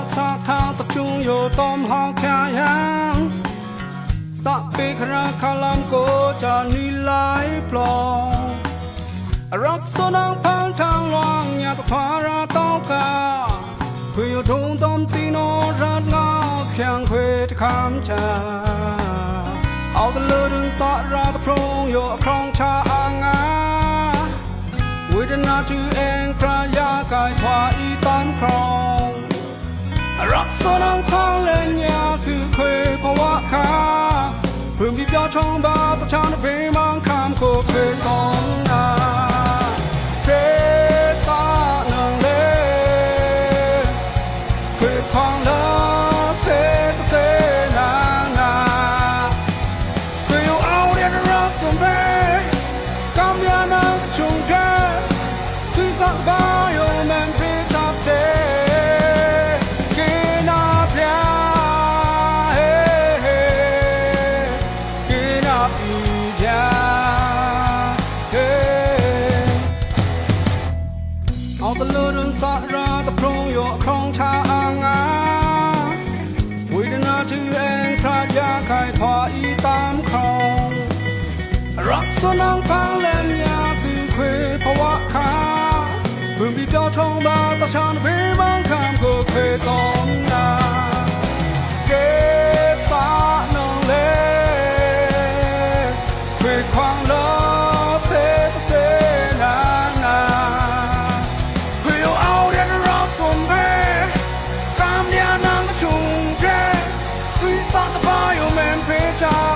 sa tha ta chung yo tom ha kya yang sa pe khra khalam ko cha ni lai plong rock so nang phang thang loang nya ta phá ra tao ka khuyên yo thung tom ti no rat nga khyang khwe ta kham cha ao ta lơ đường sa ra ta prong yo krong cha anga with another and cry ya kai thwa i tam krong rock so nang phang len nya su khwe phawa kha phương đi cho trong ba ta cha nó về mang kham ko khwe kon naเอาตะลุนสะราตะพรงโยครองชาอางาวิดนาชื่อเองพระยาไข่ทออีตามครองรักสนางพังเล่นยาสื่อเควภวะคาเพิ่งบีบยอชงบาตะชานเพมังคามก็เควตองนาเกสานองเลเควความลบเพตเสนานาSa ta ba yo men pe cha